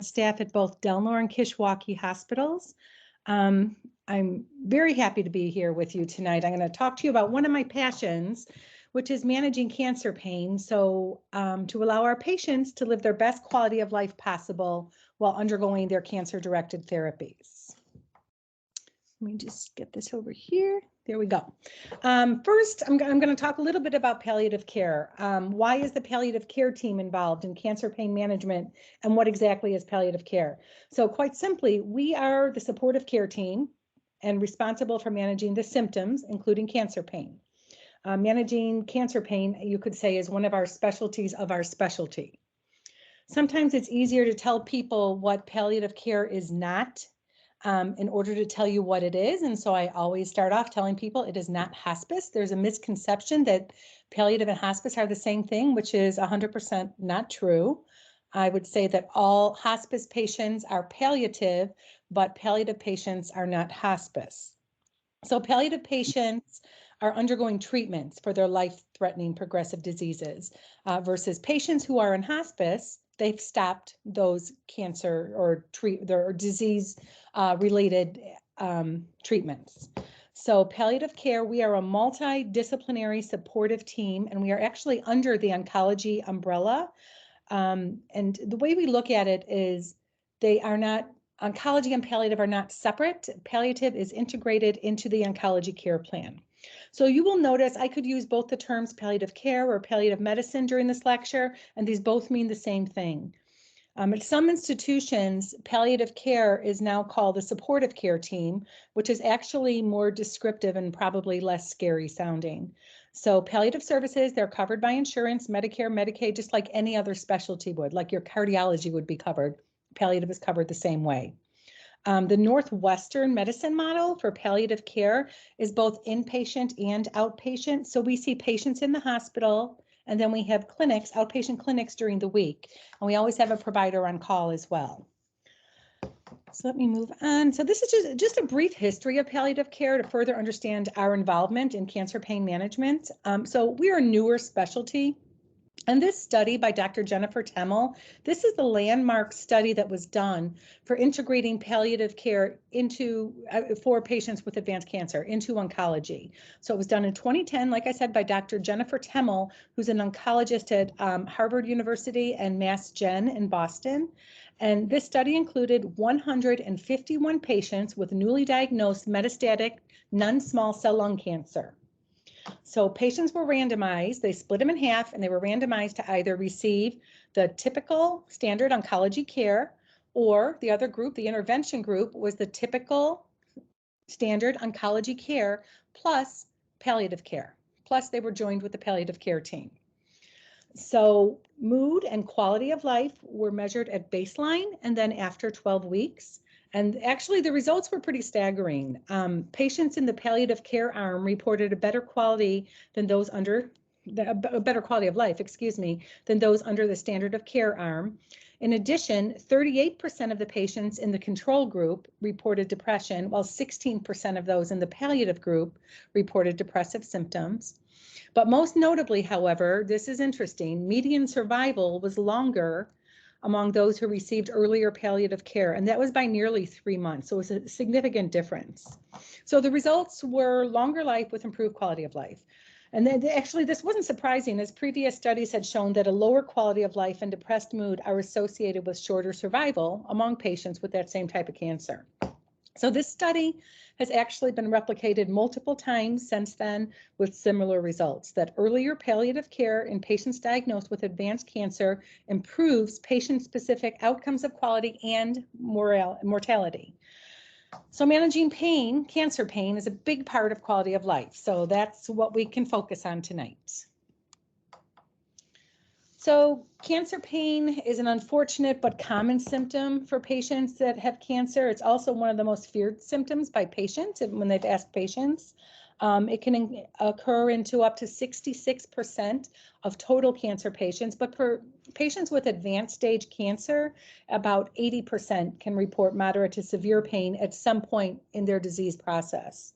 staff at both Delnor and Kishwaukee hospitals. I'm very happy to be here with you tonight. I'm going to talk to you about one of my passions, which is managing cancer pain. So to allow our patients to live their best quality of life possible while undergoing their cancer-directed therapies. Let me just get this over here. There we go. First, I'm going to talk a little bit about palliative care. Why is the palliative care team involved in cancer pain management, and what exactly is palliative care? So quite simply, we are the supportive care team and responsible for managing the symptoms, including cancer pain. Managing cancer pain, you could say, is one of our specialties of our specialty. Sometimes it's easier to tell people what palliative care is not in order to tell you what it is. And so I always start off telling people it is not hospice. There's a misconception that palliative and hospice are the same thing, which is 100% not true. I would say that all hospice patients are palliative, but palliative patients are not hospice. So palliative patients are undergoing treatments for their life-threatening progressive diseases versus patients who are in hospice. They've stopped those cancer or disease related treatments. So palliative care, we are a multidisciplinary supportive team, and we are actually under the oncology umbrella. And the way we look at it is they are not, oncology and palliative are not separate. Palliative is integrated into the oncology care plan. So you will notice I could use both the terms palliative care or palliative medicine during this lecture, and these both mean the same thing. At some institutions, palliative care is now called the supportive care team, which is actually more descriptive and probably less scary sounding. So palliative services, they're covered by insurance, Medicare, Medicaid, just like any other specialty would, like your cardiology would be covered. Palliative is covered the same way. The Northwestern medicine model for palliative care is both inpatient and outpatient. So we see patients in the hospital, and then we have clinics, outpatient clinics during the week. And we always have a provider on call as well. So let me move on. So this is just a brief history of palliative care to further understand our involvement in cancer pain management. So we are a newer specialty. And this study by Dr. Jennifer Temmel, this is the landmark study that was done for integrating palliative care into for patients with advanced cancer into oncology. So it was done in 2010, like I said, by Dr. Jennifer Temmel, who's an oncologist at Harvard University and Mass Gen in Boston. And this study included 151 patients with newly diagnosed metastatic non-small cell lung cancer. So patients were randomized, they split them in half, and they were randomized to either receive the typical standard oncology care, or the other group, the intervention group, was the typical standard oncology care plus palliative care. Plus they were joined with the palliative care team. So mood and quality of life were measured at baseline and then after 12 weeks. And actually, the results were pretty staggering. Patients in the palliative care arm reported a better quality than those under a better quality of life, than those under the standard of care arm. In addition, 38% of the patients in the control group reported depression, while 16% of those in the palliative group reported depressive symptoms. But most notably, however, this is interesting, median survival was longer among those who received earlier palliative care, and that was by nearly 3 months. So it was a significant difference. So the results were longer life with improved quality of life. And then actually, this wasn't surprising, as previous studies had shown that a lower quality of life and depressed mood are associated with shorter survival among patients with that same type of cancer. So this study has actually been replicated multiple times since then with similar results, that earlier palliative care in patients diagnosed with advanced cancer improves patient-specific outcomes of quality and mortality. So managing pain, cancer pain, is a big part of quality of life. So that's what we can focus on tonight. So cancer pain is an unfortunate but common symptom for patients that have cancer. It's also one of the most feared symptoms by patients when they've asked patients. It can occur into up to 66% of total cancer patients, but for patients with advanced stage cancer, about 80% can report moderate to severe pain at some point in their disease process.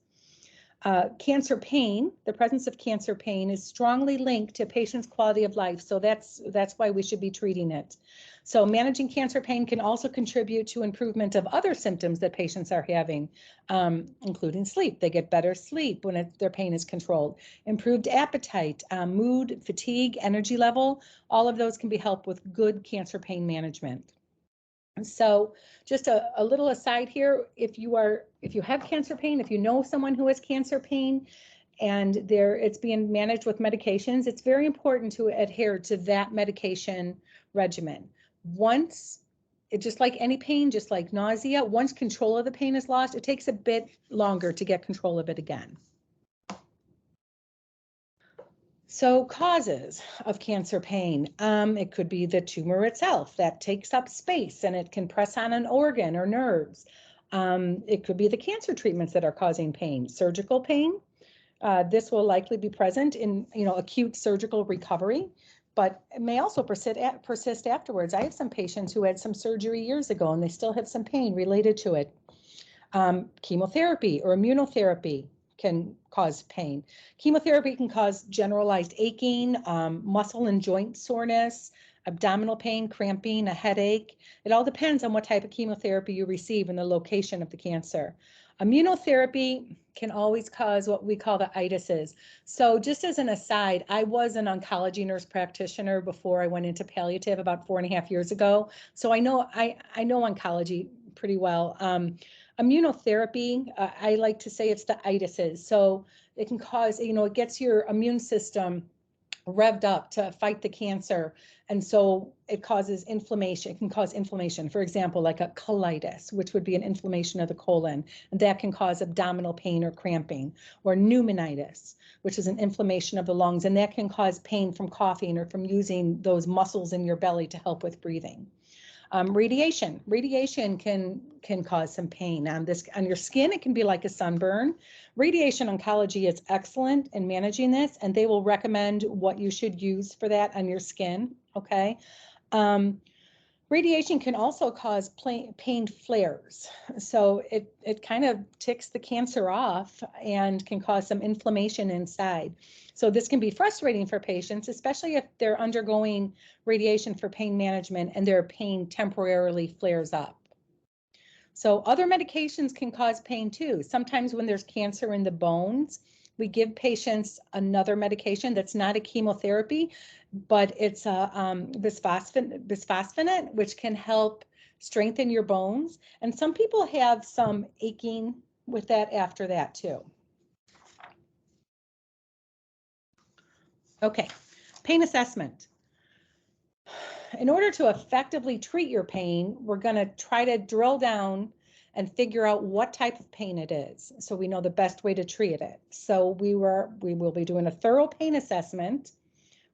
Cancer pain, the presence of cancer pain is strongly linked to patients' quality of life. So that's why we should be treating it. So managing cancer pain can also contribute to improvement of other symptoms that patients are having, including sleep. They get better sleep when their pain is controlled. Improved appetite, mood, fatigue, energy level, all of those can be helped with good cancer pain management. So just a little aside here, if you have cancer pain, if you know someone who has cancer pain and it's being managed with medications, it's very important to adhere to that medication regimen. Just like any pain, just like nausea, once control of the pain is lost, it takes a bit longer to get control of it again. So causes of cancer pain, it could be the tumor itself that takes up space and it can press on an organ or nerves. It could be the cancer treatments that are causing pain. Surgical pain, this will likely be present in acute surgical recovery, but it may also persist afterwards. I have some patients who had some surgery years ago and they still have some pain related to it. Chemotherapy or immunotherapy can cause pain. Chemotherapy can cause generalized aching, muscle and joint soreness, abdominal pain, cramping, a headache. It all depends on what type of chemotherapy you receive and the location of the cancer. Immunotherapy can always cause what we call the itises. So just as an aside, I was an oncology nurse practitioner before I went into palliative about 4.5 years ago. So I know oncology pretty well. Immunotherapy, I like to say it's the itises. So it can cause, it gets your immune system revved up to fight the cancer. And so it causes inflammation. It can cause inflammation, for example, like a colitis, which would be an inflammation of the colon. And that can cause abdominal pain or cramping, or pneumonitis, which is an inflammation of the lungs. And that can cause pain from coughing or from using those muscles in your belly to help with breathing. Radiation can cause some pain on your skin. It can be like a sunburn. Radiation oncology is excellent in managing this, and they will recommend what you should use for that on your skin. Okay. Radiation can also cause pain flares. So it kind of ticks the cancer off and can cause some inflammation inside. So this can be frustrating for patients, especially if they're undergoing radiation for pain management and their pain temporarily flares up. So other medications can cause pain too. Sometimes when there's cancer in the bones, we give patients another medication that's not a chemotherapy, but it's a bisphosphonate, which can help strengthen your bones. And some people have some aching with that after that too. Okay, pain assessment. In order to effectively treat your pain, we're going to try to drill down and figure out what type of pain it is, so we know the best way to treat it. So we will be doing a thorough pain assessment,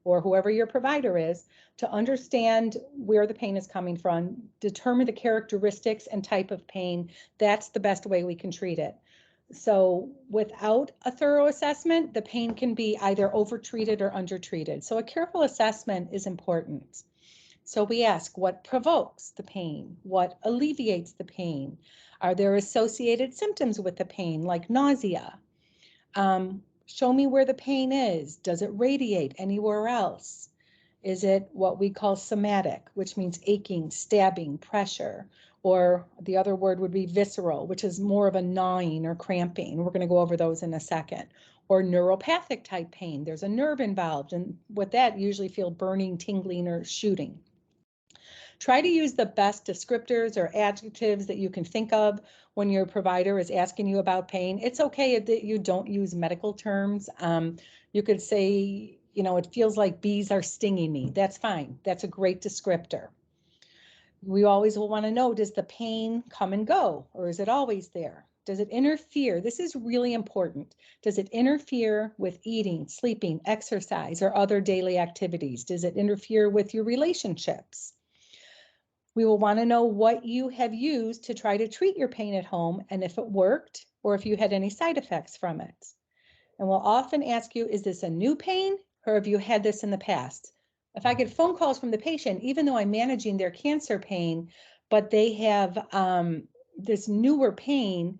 or whoever your provider is, to understand where the pain is coming from, determine the characteristics and type of pain. That's the best way we can treat it. So without a thorough assessment, the pain can be either overtreated or undertreated. So a careful assessment is important. So we ask, what provokes the pain? What alleviates the pain? Are there associated symptoms with the pain, like nausea? Show me where the pain is. Does it radiate anywhere else? Is it what we call somatic, which means aching, stabbing, pressure? Or the other word would be visceral, which is more of a gnawing or cramping. We're going to go over those in a second. Or neuropathic type pain. There's a nerve involved, and with that, you usually feel burning, tingling, or shooting. Try to use the best descriptors or adjectives that you can think of when your provider is asking you about pain. It's okay that you don't use medical terms. You could say, it feels like bees are stinging me. That's fine. That's a great descriptor. We always will want to know, does the pain come and go, or is it always there? Does it interfere? This is really important. Does it interfere with eating, sleeping, exercise, or other daily activities? Does it interfere with your relationships? We will want to know what you have used to try to treat your pain at home, and if it worked, or if you had any side effects from it. And we'll often ask you, is this a new pain, or have you had this in the past? If I get phone calls from the patient, even though I'm managing their cancer pain, but they have this newer pain,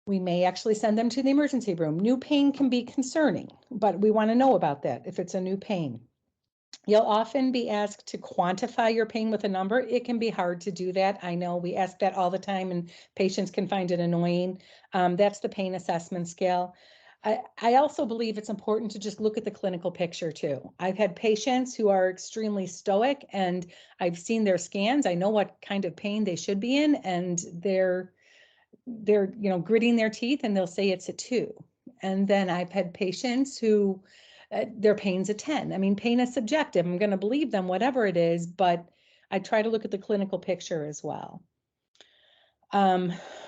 We may actually send them to the emergency room. New pain can be concerning, but we want to know about that if it's a new pain. You'll often be asked to quantify your pain with a number. It can be hard to do that. I know we ask that all the time and patients can find it annoying. That's the pain assessment scale. I also believe it's important to just look at the clinical picture too. I've had patients who are extremely stoic and I've seen their scans. I know what kind of pain they should be in, and they're gritting their teeth and they'll say it's a 2. And then I've had patients who their pain's a 10. I mean, pain is subjective. I'm going to believe them, whatever it is, but I try to look at the clinical picture as well.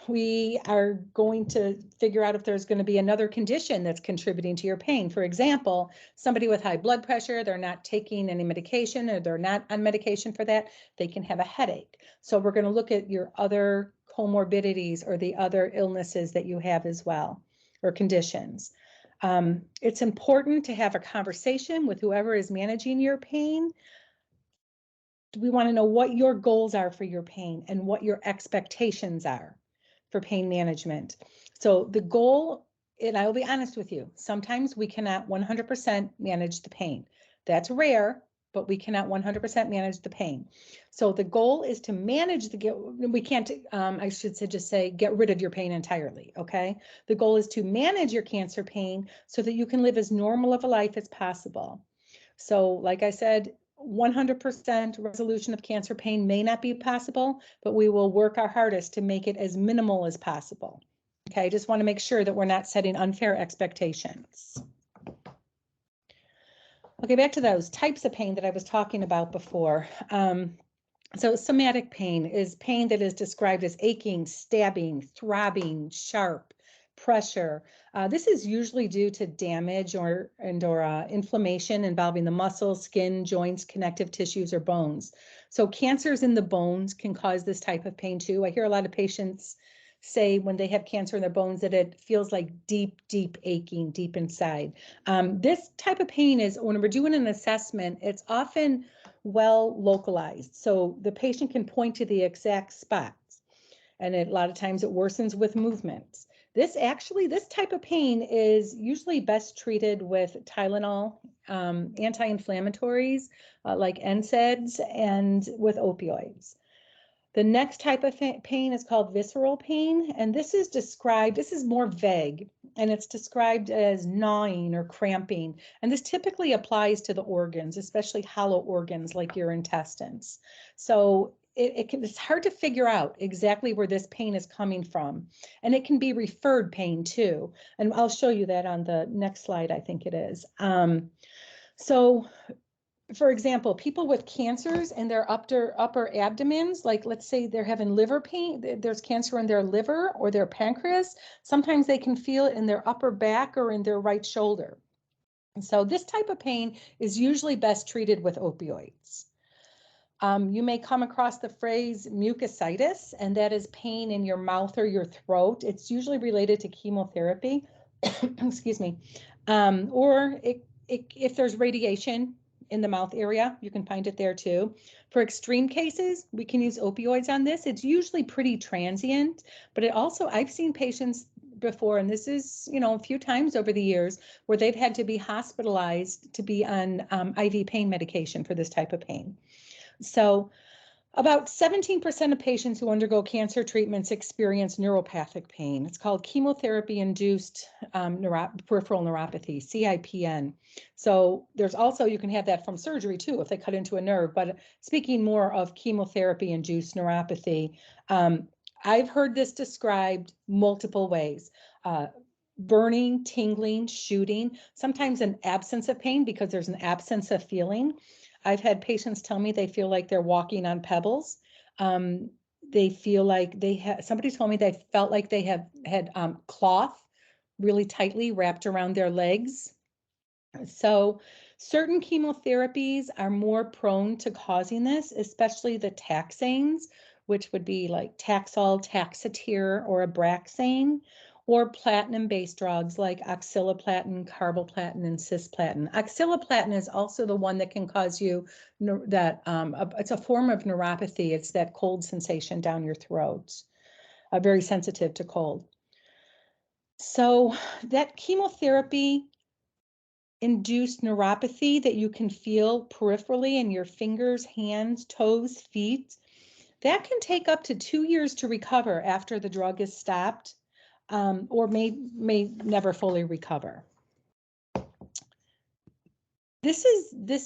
We are going to figure out if there's going to be another condition that's contributing to your pain. For example, somebody with high blood pressure, they're not taking any medication or they're not on medication for that, they can have a headache. So we're going to look at your other comorbidities or the other illnesses that you have as well, or conditions. It's important to have a conversation with whoever is managing your pain. We want to know what your goals are for your pain and what your expectations are for pain management. So the goal, and I will be honest with you, sometimes we cannot 100% manage the pain. That's rare, but we cannot 100% manage the pain. So the goal is to manage we can't, I should say, just say, get rid of your pain entirely, okay? The goal is to manage your cancer pain so that you can live as normal of a life as possible. So like I said, 100% resolution of cancer pain may not be possible, but we will work our hardest to make it as minimal as possible. Okay, I just want to make sure that we're not setting unfair expectations. Okay, back to those types of pain that I was talking about before. So somatic pain is pain that is described as aching, stabbing, throbbing, sharp, pressure. This is usually due to damage or inflammation involving the muscles, skin, joints, connective tissues, or bones. So cancers in the bones can cause this type of pain too. I hear a lot of patients say when they have cancer in their bones that it feels like deep, deep aching deep inside. This type of pain is, when we're doing an assessment, it's often well localized. So the patient can point to the exact spots. And a lot of times it worsens with movements. This type of pain is usually best treated with Tylenol, anti-inflammatories like NSAIDs, and with opioids. The next type of pain is called visceral pain, and this is more vague, and it's described as gnawing or cramping. And this typically applies to the organs, especially hollow organs like your intestines. So it's hard to figure out exactly where this pain is coming from. And it can be referred pain too. And I'll show you that on the next slide, I think it is. So for example, people with cancers in their upper abdomens, like let's say they're having liver pain, there's cancer in their liver or their pancreas, sometimes they can feel it in their upper back or in their right shoulder. And so this type of pain is usually best treated with opioids. You may come across the phrase mucositis, and that is pain in your mouth or your throat. It's usually related to chemotherapy, excuse me, or if there's radiation in the mouth area, you can find it there too. For extreme cases, we can use opioids on this. It's usually pretty transient, but I've seen patients before, and this is, a few times over the years, where they've had to be hospitalized to be on IV pain medication for this type of pain. So about 17% of patients who undergo cancer treatments experience neuropathic pain. It's called chemotherapy-induced peripheral neuropathy, CIPN. So there's also, you can have that from surgery too, if they cut into a nerve, but speaking more of chemotherapy-induced neuropathy, I've heard this described multiple ways. Burning, tingling, shooting, sometimes an absence of pain because there's an absence of feeling. I've had patients tell me they feel like they're walking on pebbles. They feel like somebody told me they felt like they had cloth really tightly wrapped around their legs. So certain chemotherapies are more prone to causing this, especially the taxanes, which would be like Taxol, Taxotere, or Abraxane, or platinum-based drugs like oxaliplatin, carboplatin, and cisplatin. Oxaliplatin is also the one that can cause you it's a form of neuropathy. It's that cold sensation down your throat, very sensitive to cold. So that chemotherapy induced neuropathy that you can feel peripherally in your fingers, hands, toes, feet, that can take up to 2 years to recover after the drug is stopped, or may never fully recover. This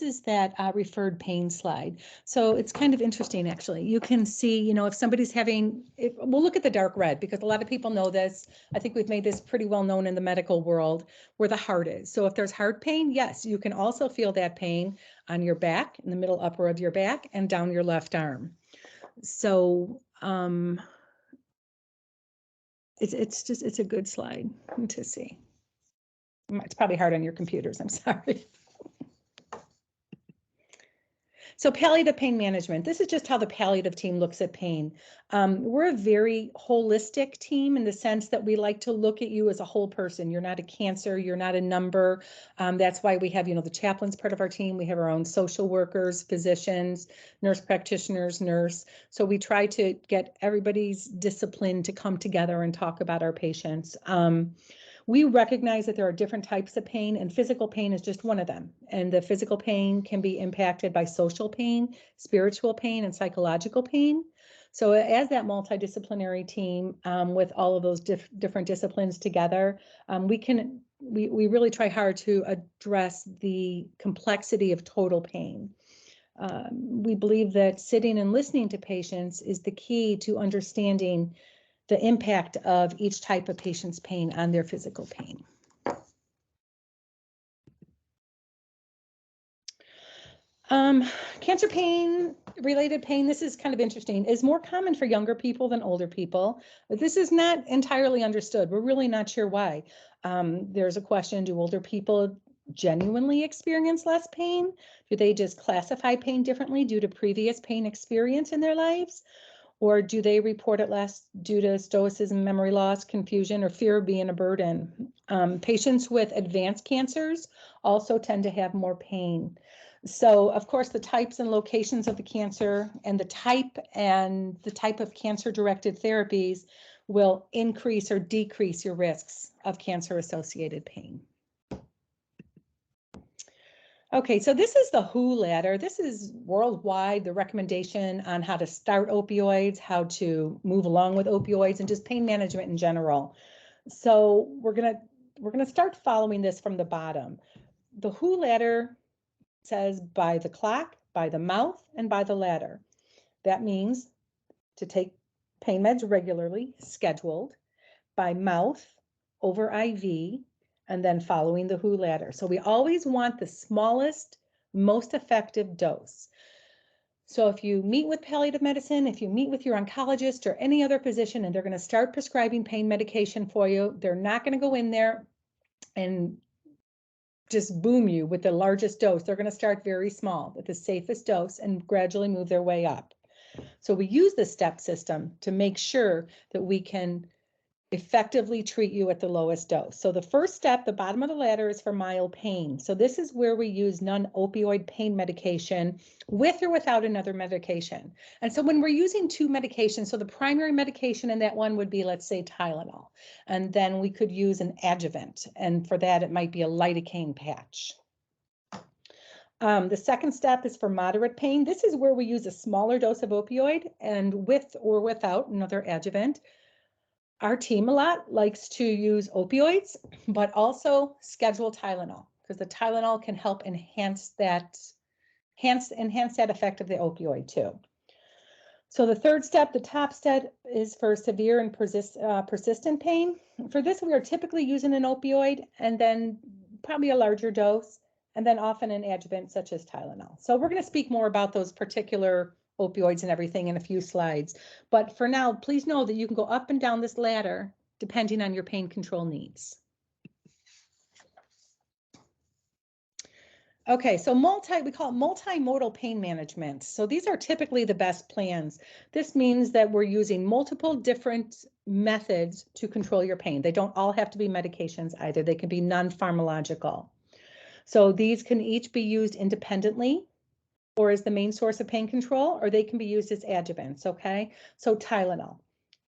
is that referred pain slide. So it's kind of interesting, actually. You can see, if somebody's we'll look at the dark red because a lot of people know this. I think we've made this pretty well known in the medical world where the heart is. So if there's heart pain, yes, you can also feel that pain on your back, in the middle upper of your back, and down your left arm. So it's a good slide to see. It's probably hard on your computers, I'm sorry. So palliative pain management, this is just how the palliative team looks at pain. We're a very holistic team in the sense that we like to look at you as a whole person. You're not a cancer, you're not a number. That's why we have, the chaplains part of our team. We have our own social workers, physicians, nurse practitioners, nurse. So we try to get everybody's discipline to come together and talk about our patients. We recognize that there are different types of pain, and physical pain is just one of them. And the physical pain can be impacted by social pain, spiritual pain, and psychological pain. So as that multidisciplinary team, with all of those different disciplines together, we really try hard to address the complexity of total pain. We believe that sitting and listening to patients is the key to understanding the impact of each type of patient's pain on their physical pain. Cancer pain, related pain, this is kind of interesting, is more common for younger people than older people. But this is not entirely understood. We're really not sure why. There's a question, do older people genuinely experience less pain? Do they just classify pain differently due to previous pain experience in their lives? Or do they report it less due to stoicism, memory loss, confusion, or fear of being a burden? Patients with advanced cancers also tend to have more pain. So, of course, the types and locations of the cancer and the type of cancer-directed therapies will increase or decrease your risks of cancer-associated pain. Okay, so this is the WHO ladder. This is worldwide, the recommendation on how to start opioids, how to move along with opioids, and just pain management in general. So we're gonna start following this from the bottom. The WHO ladder says by the clock, by the mouth, and by the ladder. That means to take pain meds regularly, scheduled, by mouth, over IV, and then following the WHO ladder. So we always want the smallest, most effective dose. So if you meet with palliative medicine, if you meet with your oncologist or any other physician and they're going to start prescribing pain medication for you, they're not going to go in there and just boom you with the largest dose. They're going to start very small with the safest dose and gradually move their way up. So we use the step system to make sure that we can effectively treat you at the lowest dose. So the first step, the bottom of the ladder, is for mild pain. So this is where we use non-opioid pain medication with or without another medication. And so when we're using two medications, so the primary medication in that one would be, let's say, Tylenol. And then we could use an adjuvant. And for that, it might be a lidocaine patch. The second step is for moderate pain. This is where we use a smaller dose of opioid and with or without another adjuvant. Our team a lot likes to use opioids, but also schedule Tylenol because the Tylenol can help enhance that effect of the opioid too. So the third step, the top step, is for severe and persistent pain. For this, we are typically using an opioid and then probably a larger dose, and then often an adjuvant such as Tylenol. So we're going to speak more about those particular opioids and everything in a few slides. But for now, please know that you can go up and down this ladder depending on your pain control needs. Okay, so we call it multimodal pain management. So these are typically the best plans. This means that we're using multiple different methods to control your pain. They don't all have to be medications either. They can be non-pharmacological. So these can each be used independently or as the main source of pain control, or they can be used as adjuvants, okay? So Tylenol,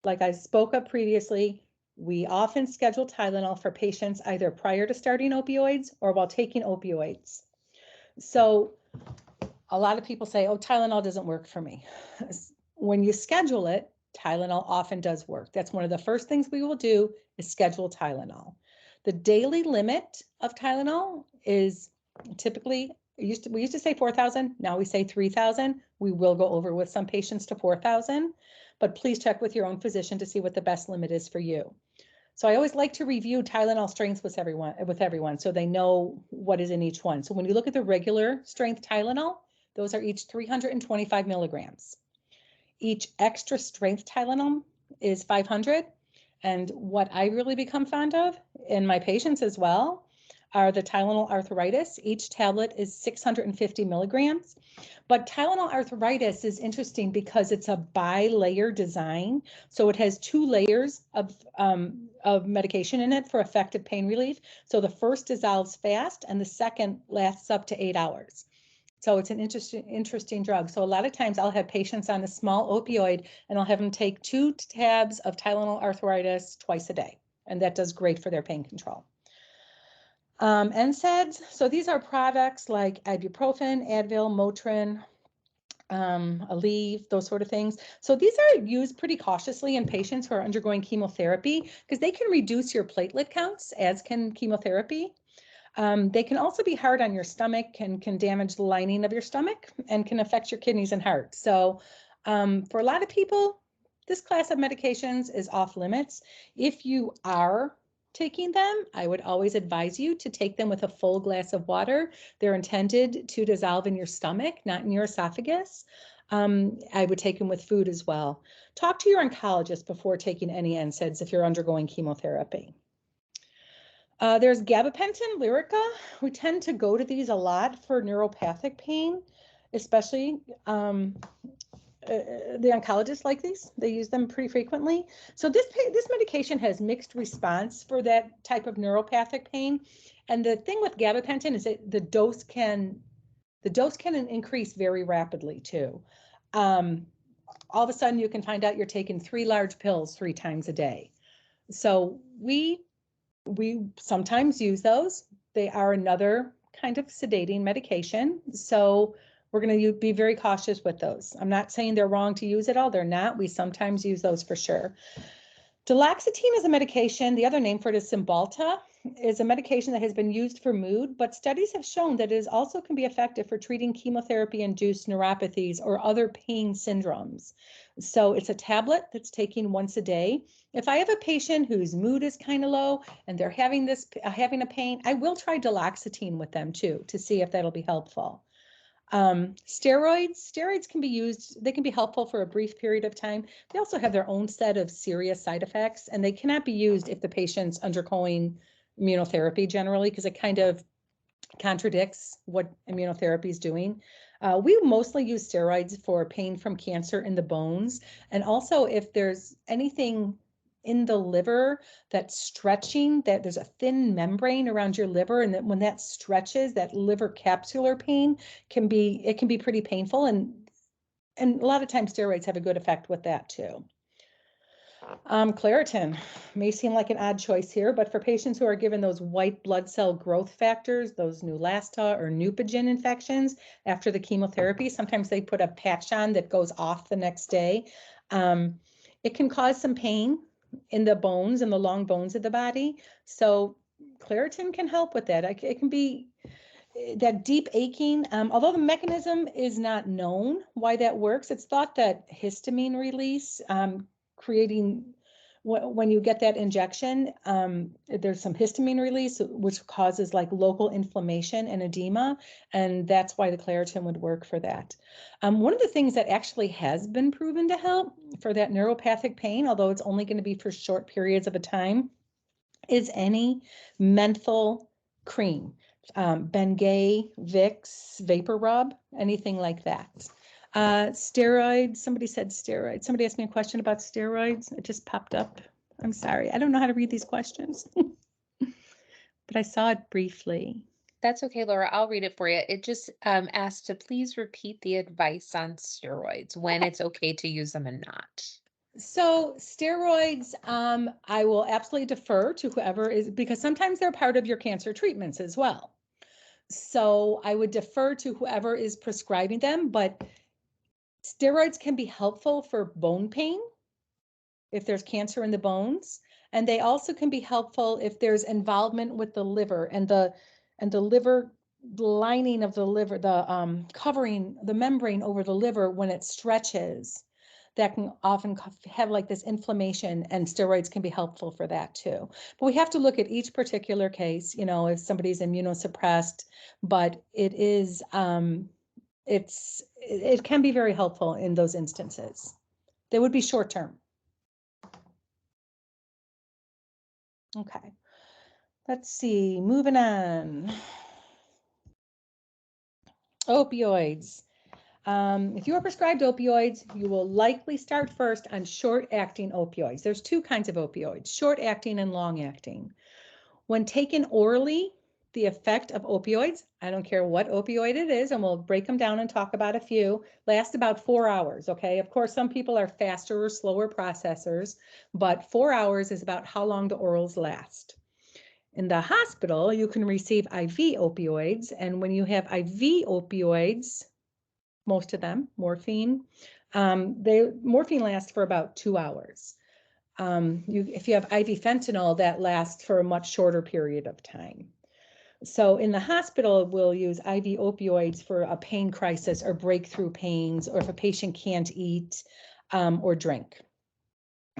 like I spoke of previously, We often schedule Tylenol for patients either prior to starting opioids or while taking opioids. So a lot of people say, oh, Tylenol doesn't work for me. When you schedule it, Tylenol often does work. That's one of the first things we will do is schedule Tylenol. The daily limit of Tylenol is typically, we used to say 4,000, now we say 3,000. We will go over with some patients to 4,000, but please check with your own physician to see what the best limit is for you. So I always like to review Tylenol strengths with everyone so they know what is in each one. So when you look at the regular strength Tylenol, those are each 325 milligrams. Each extra strength Tylenol is 500. And what I really become fond of in my patients as well are the Tylenol arthritis. Each tablet is 650 milligrams. But Tylenol arthritis is interesting because it's a bi-layer design. So it has 2 layers of medication in it for effective pain relief. So the first dissolves fast and the second lasts up to 8 hours. So it's an interesting drug. So a lot of times I'll have patients on a small opioid and I'll have them take 2 tabs of Tylenol arthritis twice a day. And that does great for their pain control. NSAIDs, so these are products like ibuprofen, Advil, Motrin, Aleve, those sort of things. So these are used pretty cautiously in patients who are undergoing chemotherapy because they can reduce your platelet counts, as can chemotherapy. They can also be hard on your stomach and can damage the lining of your stomach and can affect your kidneys and heart. So for a lot of people, this class of medications is off limits. If you are taking them, I would always advise you to take them with a full glass of water. They're intended to dissolve in your stomach, not in your esophagus. I would take them with food as well. Talk to your oncologist before taking any NSAIDs if you're undergoing chemotherapy. There's gabapentin, Lyrica. We tend to go to these a lot for neuropathic pain, especially the oncologists like these. They use them pretty frequently. So this medication has mixed response for that type of neuropathic pain. And the thing with gabapentin is that the dose can increase very rapidly too. All of a sudden you can find out you're taking 3 large pills 3 times a day. So we sometimes use those. They are another kind of sedating medication. So we're going to be very cautious with those. I'm not saying they're wrong to use at all. They're not. We sometimes use those for sure. Duloxetine is a medication. The other name for it is Cymbalta. Is a medication that has been used for mood, but studies have shown that it also can be effective for treating chemotherapy-induced neuropathies or other pain syndromes. So it's a tablet that's taken once a day. If I have a patient whose mood is kind of low and they're having a pain, I will try duloxetine with them too to see if that'll be helpful. Steroids can be used, they can be helpful for a brief period of time. They also have their own set of serious side effects, and they cannot be used if the patient's undergoing immunotherapy generally, because it kind of contradicts what immunotherapy is doing. We mostly use steroids for pain from cancer in the bones, and also if there's anything in the liver that's stretching, that there's a thin membrane around your liver, and that when that stretches, that liver capsular pain can be pretty painful, and a lot of times steroids have a good effect with that too. Claritin may seem like an odd choice here, but for patients who are given those white blood cell growth factors, those Neulasta or Neupogen infections after the chemotherapy, sometimes they put a patch on that goes off the next day. It can cause some pain in the bones and the long bones of the body. So Claritin can help with that. It can be that deep aching, although the mechanism is not known why that works. It's thought that histamine release, creating when you get that injection, there's some histamine release, which causes like local inflammation and edema, and that's why the Claritin would work for that. One of the things that actually has been proven to help for that neuropathic pain, although it's only going to be for short periods of a time, is any menthol cream, Bengay, Vicks, Vapor Rub, anything like that. Steroids, somebody said steroids. Somebody asked me a question about steroids. It just popped up. I'm sorry. I don't know how to read these questions, but I saw it briefly. That's okay, Laura. I'll read it for you. It just asked to please repeat the advice on steroids, when Okay. it's okay to use them and not. So steroids, I will absolutely defer to whoever is, because sometimes they're part of your cancer treatments as well. So I would defer to whoever is prescribing them, but steroids can be helpful for bone pain if there's cancer in the bones, and they also can be helpful if there's involvement with the liver and the liver lining of the liver, the covering the membrane over the liver when it stretches. That can often have like this inflammation, and steroids can be helpful for that too. But we have to look at each particular case, you know, if somebody's immunosuppressed, but it can be very helpful in those instances. They would be short term. Okay, let's see, moving on. Opioids. If you are prescribed opioids, you will likely start first on short-acting opioids. There's two kinds of opioids, short-acting and long-acting. When taken orally, the effect of opioids, I don't care what opioid it is, and we'll break them down and talk about a few, lasts about 4 hours, okay? Of course, some people are faster or slower processors, but 4 hours is about how long the orals last. In the hospital, you can receive IV opioids, and when you have IV opioids, most of them, morphine, morphine lasts for about 2 hours. If you have IV fentanyl, that lasts for a much shorter period of time. So in the hospital, we'll use IV opioids for a pain crisis or breakthrough pains, or if a patient can't eat or drink.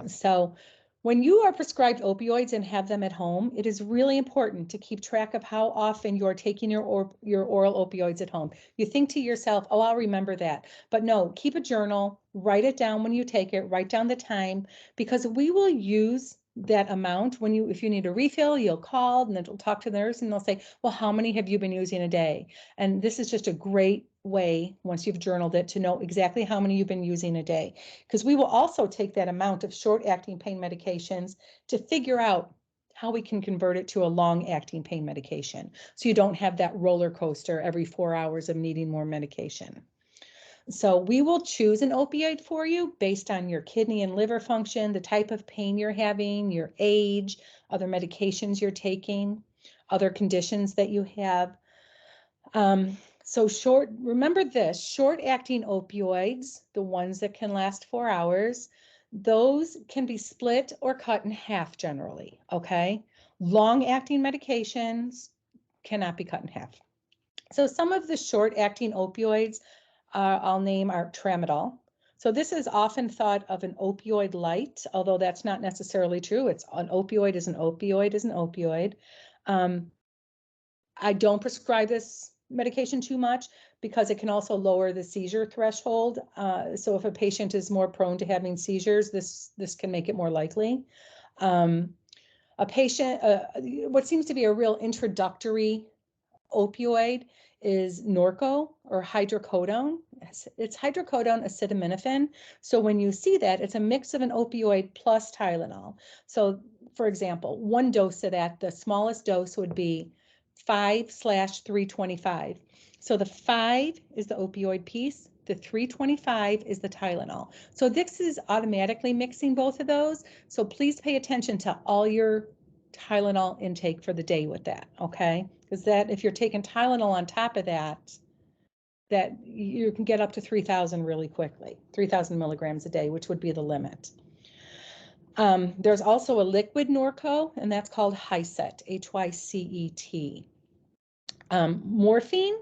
So when you are prescribed opioids and have them at home, it is really important to keep track of how often you're taking your oral opioids at home. You think to yourself, oh, I'll remember that. But no, keep a journal, write it down when you take it, write down the time, because we will use that amount if you need a refill, you'll call and then we'll talk to the nurse and they'll say, well, how many have you been using a day? And this is just a great way, once you've journaled it, to know exactly how many you've been using a day, because we will also take that amount of short-acting pain medications to figure out how we can convert it to a long-acting pain medication, so you don't have that roller coaster every 4 hours of needing more medication. So we will choose an opioid for you based on your kidney and liver function, the type of pain you're having, your age, other medications you're taking, other conditions that you have. So remember this, short-acting opioids, the ones that can last 4 hours, those can be split or cut in half generally, okay? Long-acting medications cannot be cut in half. So some of the short-acting opioids I'll name are tramadol. So this is often thought of an opioid light, although that's not necessarily true. It's an opioid is an opioid is an opioid. I don't prescribe this medication too much because it can also lower the seizure threshold. So if a patient is more prone to having seizures, this can make it more likely. What seems to be a real introductory opioid is Norco or hydrocodone. It's hydrocodone acetaminophen. So when you see that, it's a mix of an opioid plus Tylenol. So for example, one dose of that, the smallest dose would be 5/325. So the 5 is the opioid piece, the 325 is the Tylenol. So this is automatically mixing both of those. So please pay attention to all your Tylenol intake for the day with that, okay? Because if you're taking Tylenol on top of that you can get up to 3,000 really quickly, 3,000 milligrams a day, which would be the limit. There's also a liquid Norco, and that's called Hycet, Hycet. Morphine,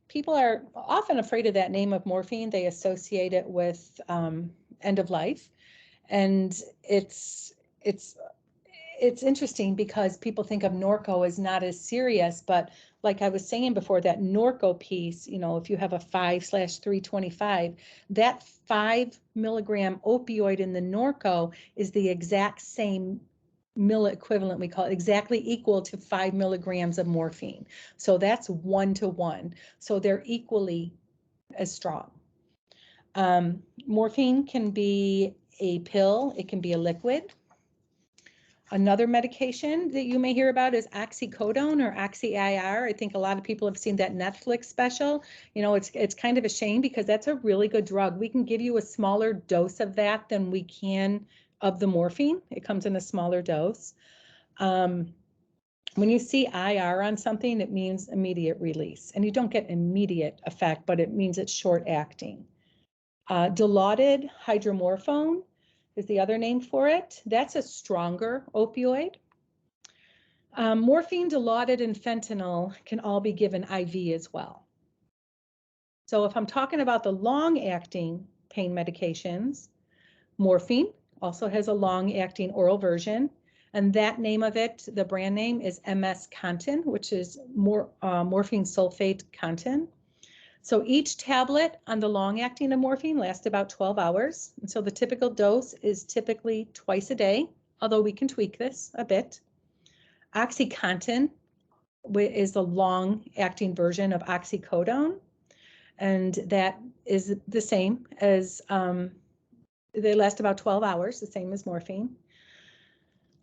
people are often afraid of that name of morphine. They associate it with end of life, and it's interesting because people think of Norco as not as serious, but like I was saying before, that Norco piece, if you have a 5/325, that 5 milligram opioid in the Norco is the exact same equivalent, we call it, exactly equal to 5 milligrams of morphine. So that's 1-to-1. So they're equally as strong. Morphine can be a pill, it can be a liquid. Another medication that you may hear about is oxycodone or oxy-IR. I think a lot of people have seen that Netflix special. You know, it's kind of a shame because that's a really good drug. We can give you a smaller dose of that than we can of the morphine. It comes in a smaller dose. When you see IR on something, it means immediate release. And you don't get immediate effect, but it means it's short acting. Dilaudid hydromorphone is the other name for it. That's a stronger opioid. Morphine, Dilaudid, and fentanyl can all be given IV as well. So if I'm talking about the long-acting pain medications, morphine also has a long-acting oral version, and that name of it, the brand name is MS Contin, which is morphine sulfate Contin. So each tablet on the long-acting of morphine lasts about 12 hours. And so the typical dose is typically twice a day, although we can tweak this a bit. OxyContin is the long-acting version of oxycodone, and that is the same as, they last about 12 hours, the same as morphine.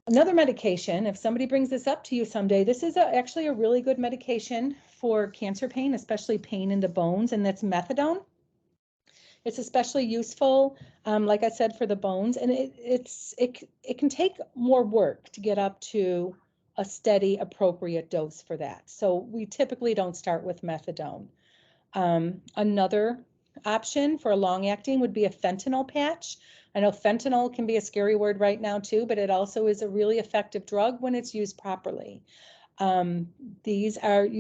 Another medication, if somebody brings this up to you someday, this is actually a really good medication for cancer pain, especially pain in the bones, and that's methadone. It's especially useful, like I said, for the bones, and it can take more work to get up to a steady, appropriate dose for that. So we typically don't start with methadone. Another option for a long-acting would be a fentanyl patch. I know fentanyl can be a scary word right now too, but it also is a really effective drug when it's used properly. You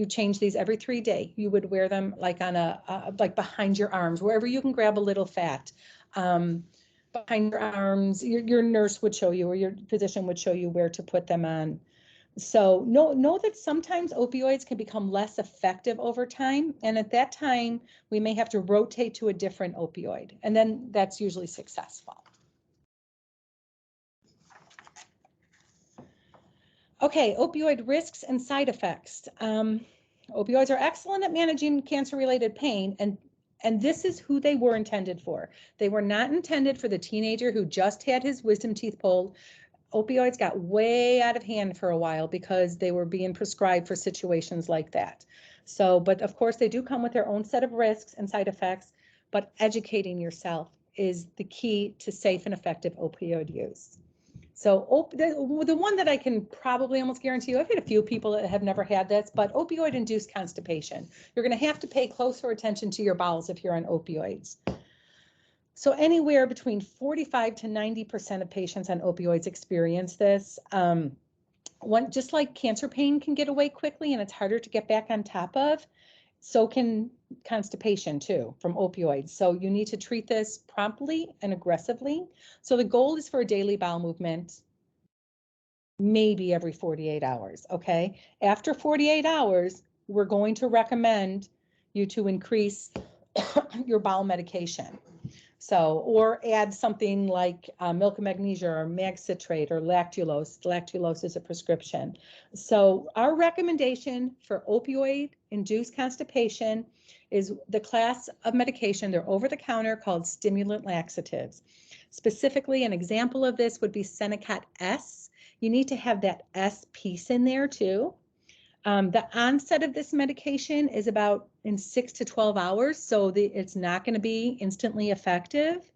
change these every 3 days. You would wear them like on like behind your arms, wherever you can grab a little fat. Behind your arms, your nurse would show you, or your physician would show you where to put them on. So know that sometimes opioids can become less effective over time. And at that time, we may have to rotate to a different opioid. And then that's usually successful. Okay, opioid risks and side effects. Opioids are excellent at managing cancer-related pain, and this is who they were intended for. They were not intended for the teenager who just had his wisdom teeth pulled. Opioids got way out of hand for a while because they were being prescribed for situations like that. So, but of course they do come with their own set of risks and side effects, but educating yourself is the key to safe and effective opioid use. So the one that I can probably almost guarantee you, I've had a few people that have never had this, but opioid-induced constipation. You're going to have to pay closer attention to your bowels if you're on opioids. So anywhere between 45 to 90% of patients on opioids experience this. Just like cancer pain can get away quickly and it's harder to get back on top of, so can constipation too from opioids. So you need to treat this promptly and aggressively. So the goal is for a daily bowel movement, maybe every 48 hours, okay? After 48 hours, we're going to recommend you to increase your bowel medication. So, or add something like milk of magnesia or mag citrate or lactulose. Lactulose is a prescription. So our recommendation for opioid-induced constipation is the class of medication, they're over the counter, called stimulant laxatives. Specifically, an example of this would be Senecot S. You need to have that S piece in there too. The onset of this medication is about in 6 to 12 hours, so it's not going to be instantly effective.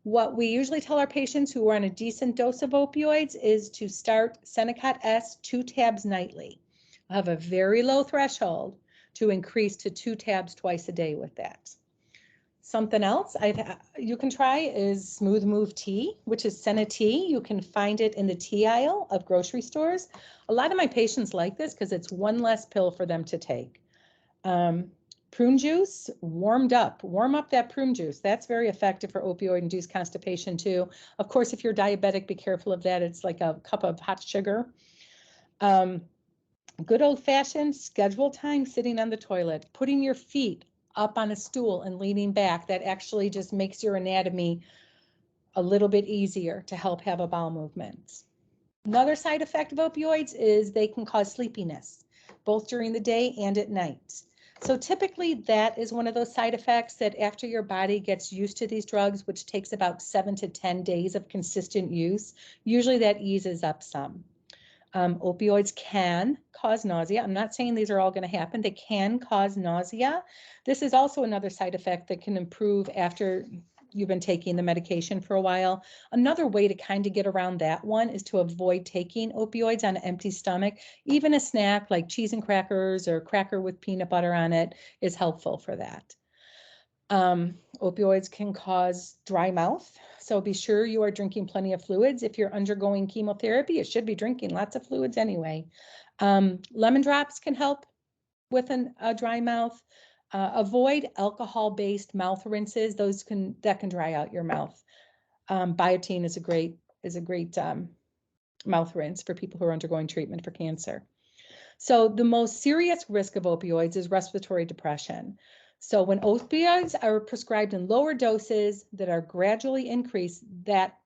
What we usually tell our patients who are on a decent dose of opioids is to start Senecot S 2 tabs nightly. I have a very low threshold to increase to 2 tabs twice a day with that. Something else you can try is Smooth Move tea, which is Senna tea. You can find it in the tea aisle of grocery stores. A lot of my patients like this because it's one less pill for them to take. Prune juice, warm up that prune juice. That's very effective for opioid-induced constipation too. Of course, if you're diabetic, be careful of that. It's like a cup of hot sugar. Good old-fashioned schedule time sitting on the toilet, putting your feet up on a stool and leaning back. That actually just makes your anatomy a little bit easier to help have a bowel movement. Another side effect of opioids is they can cause sleepiness, both during the day and at night. So typically that is one of those side effects that after your body gets used to these drugs, which takes about 7 to 10 days of consistent use, usually that eases up some. Opioids can cause nausea. I'm not saying these are all going to happen. They can cause nausea. This is also another side effect that can improve after you've been taking the medication for a while. Another way to kind of get around that one is to avoid taking opioids on an empty stomach. Even a snack like cheese and crackers or cracker with peanut butter on it is helpful for that. Opioids can cause dry mouth. So be sure you are drinking plenty of fluids. If you're undergoing chemotherapy, you should be drinking lots of fluids anyway. Lemon drops can help with a dry mouth. Avoid alcohol-based mouth rinses. That can dry out your mouth. Biotin is a great mouth rinse for people who are undergoing treatment for cancer. So the most serious risk of opioids is respiratory depression. So when opioids are prescribed in lower doses that are gradually increased, that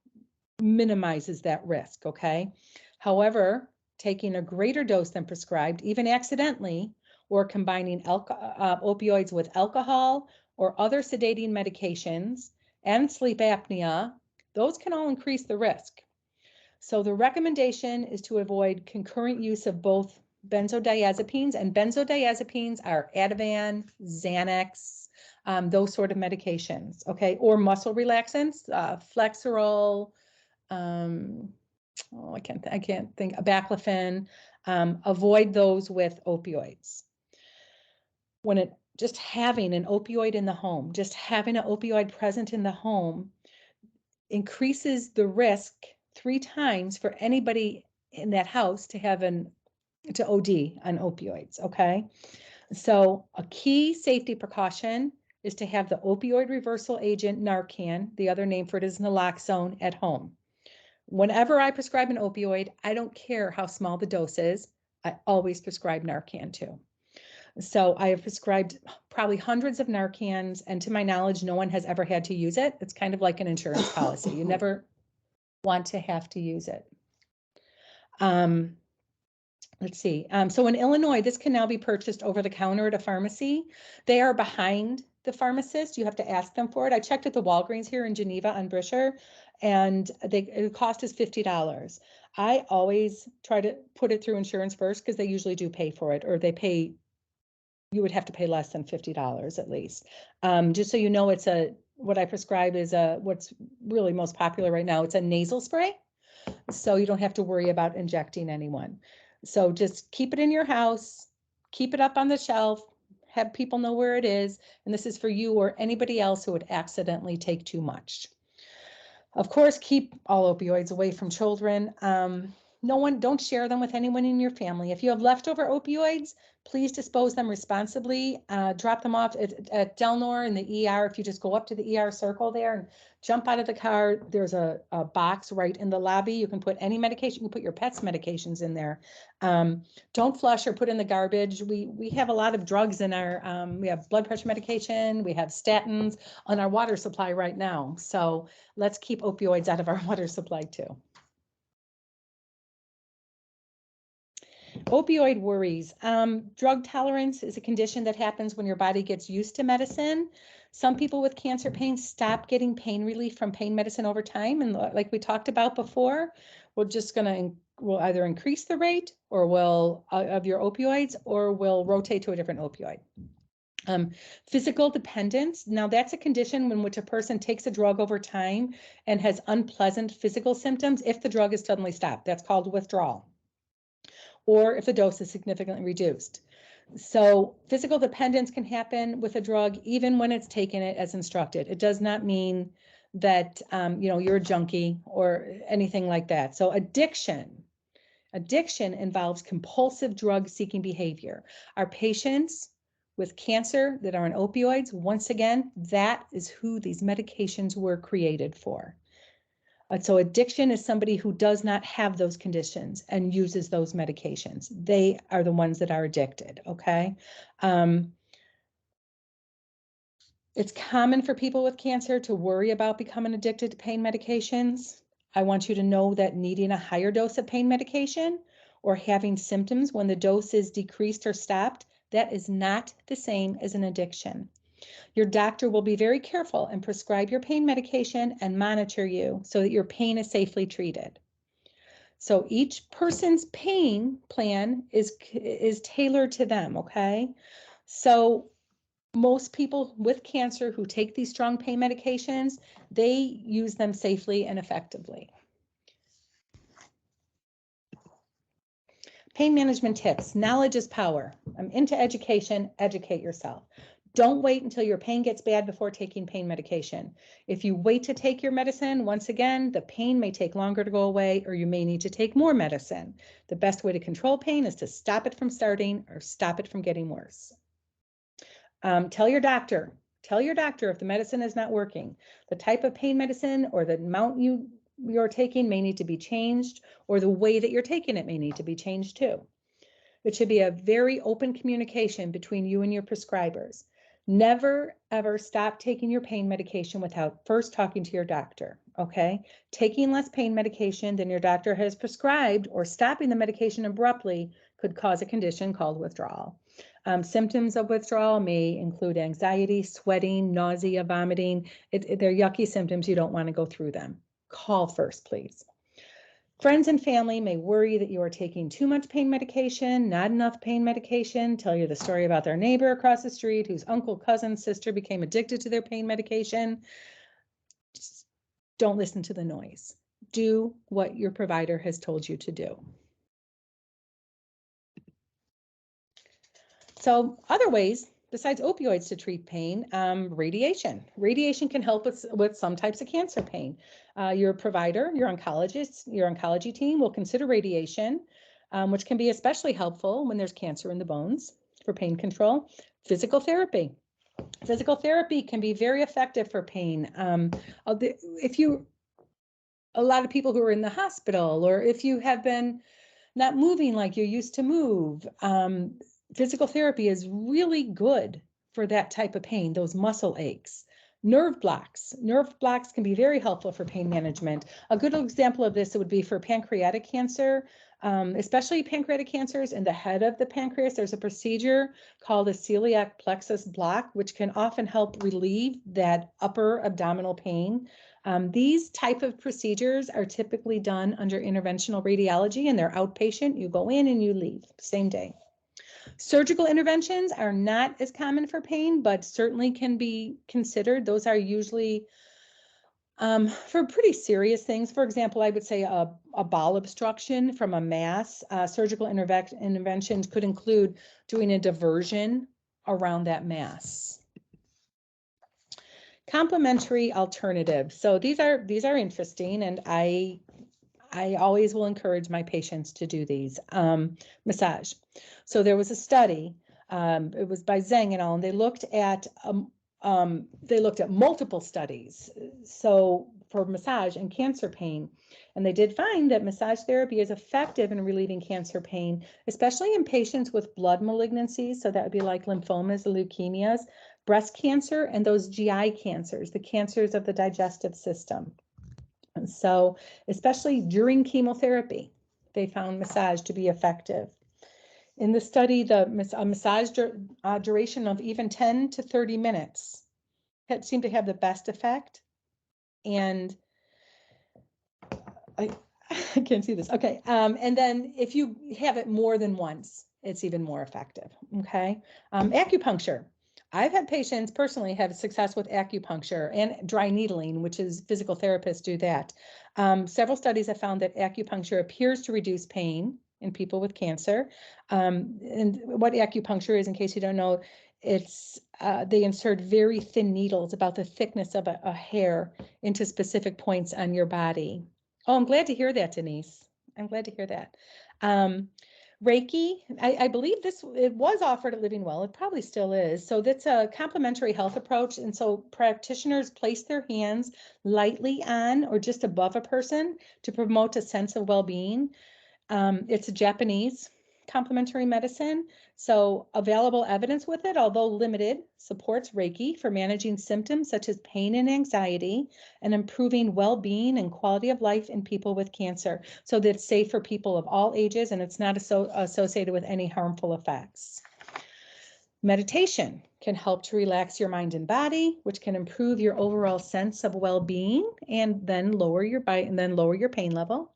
minimizes that risk, okay? However, taking a greater dose than prescribed, even accidentally, or combining opioids with alcohol or other sedating medications and sleep apnea, those can all increase the risk. So the recommendation is to avoid concurrent use of both benzodiazepines, and benzodiazepines are Ativan, Xanax, those sort of medications, okay? Or muscle relaxants, Flexeril, I can't think, baclofen. Avoid those with opioids. Just having an opioid in the home, just having an opioid present in the home increases the risk 3 times for anybody in that house to OD on opioids, okay? So a key safety precaution is to have the opioid reversal agent Narcan, the other name for it is naloxone, at home. Whenever I prescribe an opioid, I don't care how small the dose is, I always prescribe Narcan too. So I have prescribed probably hundreds of Narcans, and to my knowledge, no one has ever had to use it. It's kind of like an insurance policy. You never want to have to use it. Let's see. So in Illinois, this can now be purchased over the counter at a pharmacy. They are behind the pharmacist. You have to ask them for it. I checked at the Walgreens here in Geneva on Brisher, and the cost is $50. I always try to put it through insurance first because they usually do pay for it, or you would have to pay less than $50 at least. Just so you know, what I prescribe is what's really most popular right now. It's a nasal spray. So you don't have to worry about injecting anyone. So just keep it in your house, keep it up on the shelf, have people know where it is. And this is for you or anybody else who would accidentally take too much. Of course, keep all opioids away from children. Don't share them with anyone in your family. If you have leftover opioids, please dispose them responsibly. Drop them off at Delnor in the ER. If you just go up to the ER circle there and jump out of the car, there's a box right in the lobby. You can put any medication, you can put your pet's medications in there. Don't flush or put in the garbage. We have a lot of drugs in our, we have blood pressure medication, we have statins on our water supply right now. So let's keep opioids out of our water supply too. Opioid worries. Drug tolerance is a condition that happens when your body gets used to medicine. Some people with cancer pain stop getting pain relief from pain medicine over time. And like we talked about before, we'll either increase the rate or of your opioids, or we'll rotate to a different opioid. Physical dependence. Now that's a condition in which a person takes a drug over time and has unpleasant physical symptoms if the drug is suddenly stopped. That's called withdrawal, or if the dose is significantly reduced. So physical dependence can happen with a drug even when it's taken it as instructed. It does not mean that you're a junkie or anything like that. So addiction involves compulsive drug-seeking behavior. Our patients with cancer that are on opioids, once again, that is who these medications were created for. So addiction is somebody who does not have those conditions and uses those medications. They are the ones that are addicted, okay? It's common for people with cancer to worry about becoming addicted to pain medications. I want you to know that needing a higher dose of pain medication or having symptoms when the dose is decreased or stopped, That is not the same as an addiction. Your doctor will be very careful and prescribe your pain medication and monitor you so that your pain is safely treated. So each person's pain plan is tailored to them, okay? So most people with cancer who take these strong pain medications, they use them safely and effectively. Pain management tips. Knowledge is power. I'm into education. Educate yourself. Don't wait until your pain gets bad before taking pain medication. If you wait to take your medicine, once again, the pain may take longer to go away, or you may need to take more medicine. The best way to control pain is to stop it from starting or stop it from getting worse. Tell your doctor if the medicine is not working. The type of pain medicine or the amount you're taking may need to be changed, or the way that you're taking it may need to be changed too. It should be a very open communication between you and your prescribers. Never, ever stop taking your pain medication without first talking to your doctor, okay? Taking less pain medication than your doctor has prescribed or stopping the medication abruptly could cause a condition called withdrawal. Symptoms of withdrawal may include anxiety, sweating, nausea, vomiting. They're yucky symptoms. You don't want to go through them. Call first, please. Friends and family may worry that you are taking too much pain medication, not enough pain medication, tell you the story about their neighbor across the street whose uncle, cousin, sister became addicted to their pain medication. Just don't listen to the noise. Do what your provider has told you to do. So other ways besides opioids to treat pain, radiation. Radiation can help with some types of cancer pain. Your provider, your oncologist, your oncology team will consider radiation, which can be especially helpful when there's cancer in the bones for pain control. Physical therapy. Physical therapy can be very effective for pain. A lot of people who are in the hospital, or if you have been not moving like you used to move, physical therapy is really good for that type of pain, those muscle aches. Nerve blocks can be very helpful for pain management. A good example of this would be for pancreatic cancer, especially pancreatic cancers in the head of the pancreas. There's a procedure called a celiac plexus block, which can often help relieve that upper abdominal pain. These type of procedures are typically done under interventional radiology, and they're outpatient. You go in and you leave same day. Surgical interventions are not as common for pain, but certainly can be considered. Those are usually for pretty serious things. For example, I would say a bowel obstruction from a mass. Surgical interventions could include doing a diversion around that mass. Complementary alternatives. So these are interesting, and I always will encourage my patients to do these. Massage. So there was a study, it was by Zhang et al., and they looked at multiple studies. So for massage and cancer pain, and they did find that massage therapy is effective in relieving cancer pain, especially in patients with blood malignancies. So that would be like lymphomas, leukemias, breast cancer, and those GI cancers, the cancers of the digestive system. And so, especially during chemotherapy, they found massage to be effective. In the study, a massage duration of even 10 to 30 minutes seemed to have the best effect. And I can't see this. Okay. And then if you have it more than once, it's even more effective. Okay. Acupuncture. I've had patients personally have success with acupuncture and dry needling, which is physical therapists do that. Several studies have found that acupuncture appears to reduce pain in people with cancer. And what acupuncture is, in case you don't know, it's they insert very thin needles about the thickness of a hair into specific points on your body. Oh, I'm glad to hear that, Denise. I'm glad to hear that. Reiki, I believe it was offered at Living Well. It probably still is. So that's a complementary health approach. And so practitioners place their hands lightly on or just above a person to promote a sense of well-being. It's a Japanese complementary medicine. So available evidence with it, although limited, supports Reiki for managing symptoms such as pain and anxiety and improving well-being and quality of life in people with cancer. So that it's safe for people of all ages and it's not associated with any harmful effects. Meditation can help to relax your mind and body, which can improve your overall sense of well-being and then lower your pain level.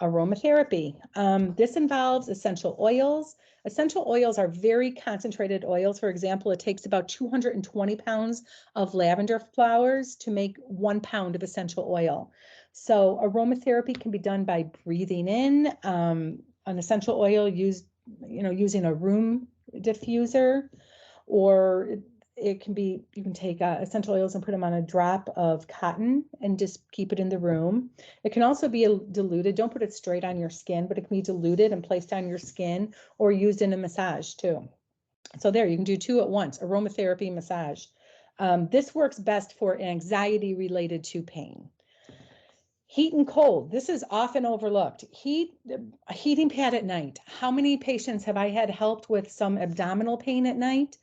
Aromatherapy. This involves essential oils. Essential oils are very concentrated oils. For example, it takes about 220 pounds of lavender flowers to make 1 pound of essential oil. So aromatherapy can be done by breathing in an essential oil using a room diffuser, or it can be, you can take essential oils and put them on a drop of cotton and just keep it in the room. It can also be diluted. Don't put it straight on your skin, but it can be diluted and placed on your skin or used in a massage too. So there, you can do 2 at once, aromatherapy, massage. This works best for anxiety related to pain. Heat and cold. This is often overlooked. A heating pad at night. How many patients have I had helped with some abdominal pain at night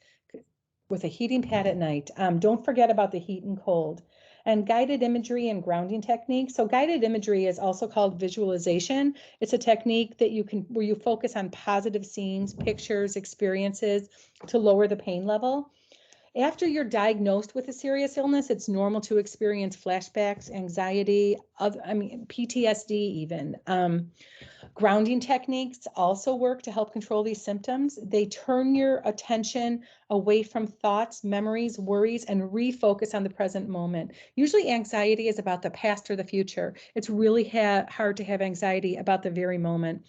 with a heating pad at night? Don't forget about the heat and cold. And guided imagery and grounding techniques. So guided imagery is also called visualization. It's a technique that where you focus on positive scenes, pictures, experiences to lower the pain level. After you're diagnosed with a serious illness, it's normal to experience flashbacks, anxiety, PTSD even. Grounding techniques also work to help control these symptoms. They turn your attention away from thoughts, memories, worries, and refocus on the present moment. Usually anxiety is about the past or the future. It's really hard to have anxiety about the very moment.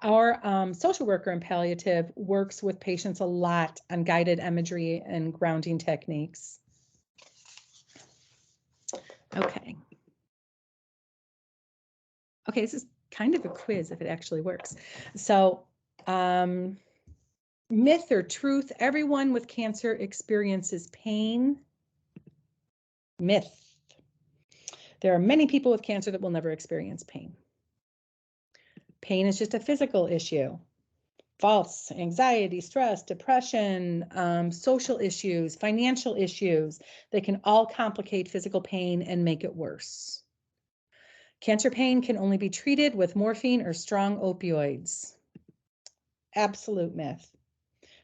Our social worker in palliative works with patients a lot on guided imagery and grounding techniques. Okay. Okay, this is kind of a quiz if it actually works. So, myth or truth, everyone with cancer experiences pain. Myth. There are many people with cancer that will never experience pain. Pain is just a physical issue. False. Anxiety, stress, depression, social issues, financial issues, they can all complicate physical pain and make it worse. Cancer pain can only be treated with morphine or strong opioids. Absolute myth.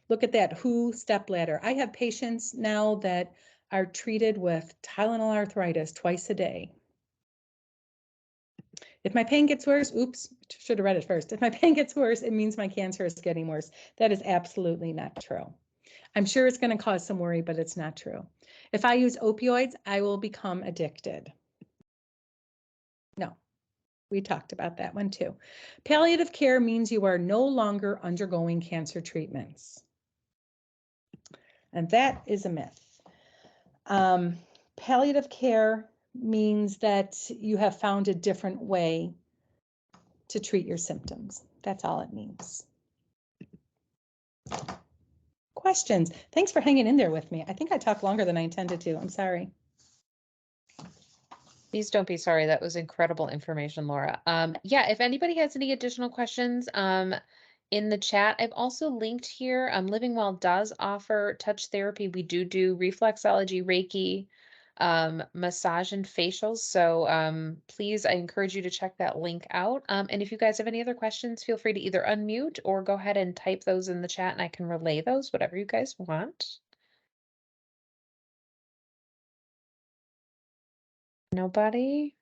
Look at that WHO stepladder. I have patients now that are treated with Tylenol arthritis twice a day. If my pain gets worse, oops, should have read it first. If my pain gets worse, it means my cancer is getting worse. That is absolutely not true. I'm sure it's going to cause some worry, but it's not true. If I use opioids, I will become addicted. No, we talked about that one too. Palliative care means you are no longer undergoing cancer treatments. And that is a myth. Palliative care means that you have found a different way to treat your symptoms. That's all it means. Questions? Thanks for hanging in there with me. I think I talked longer than I intended to. I'm sorry. Please don't be sorry. That was incredible information, Laura. Yeah, if anybody has any additional questions, in the chat, I've also linked here. Living Well does offer touch therapy. We do reflexology, Reiki, massage and facials. So please, I encourage you to check that link out. And if you guys have any other questions, feel free to either unmute or go ahead and type those in the chat and I can relay those, whatever you guys want. Nobody?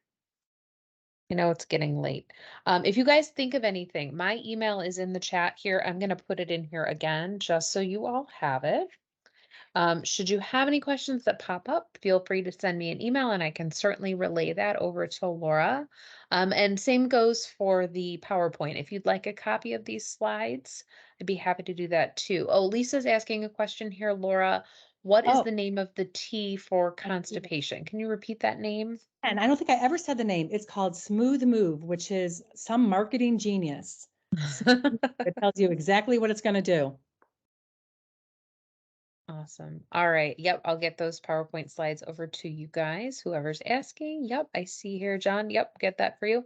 I know it's getting late. If you guys think of anything, my email is in the chat here. I'm going to put it in here again, just so you all have it. Should you have any questions that pop up, feel free to send me an email and I can certainly relay that over to Laura. And same goes for the PowerPoint. If you'd like a copy of these slides, I'd be happy to do that too. Oh, Lisa's asking a question here, Laura. What is the name of the tea for constipation? Can you repeat that name? And I don't think I ever said the name. It's called Smooth Move, which is some marketing genius. It tells you exactly what it's going to do. Awesome. All right. Yep. I'll get those PowerPoint slides over to you guys, whoever's asking. Yep. I see here, John. Yep. Get that for you.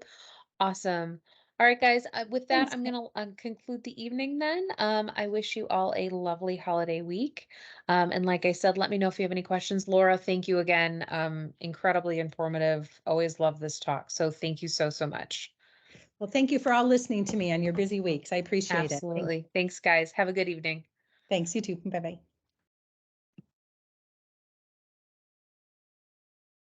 Awesome. All right, guys. With that, Thanks. I'm going to conclude the evening then. I wish you all a lovely holiday week. And like I said, let me know if you have any questions. Laura, thank you again. Incredibly informative. Always love this talk. So thank you so, so much. Well, thank you for all listening to me on your busy weeks. I appreciate it. Absolutely. Thanks, guys. Have a good evening. Thanks. You too. Bye-bye.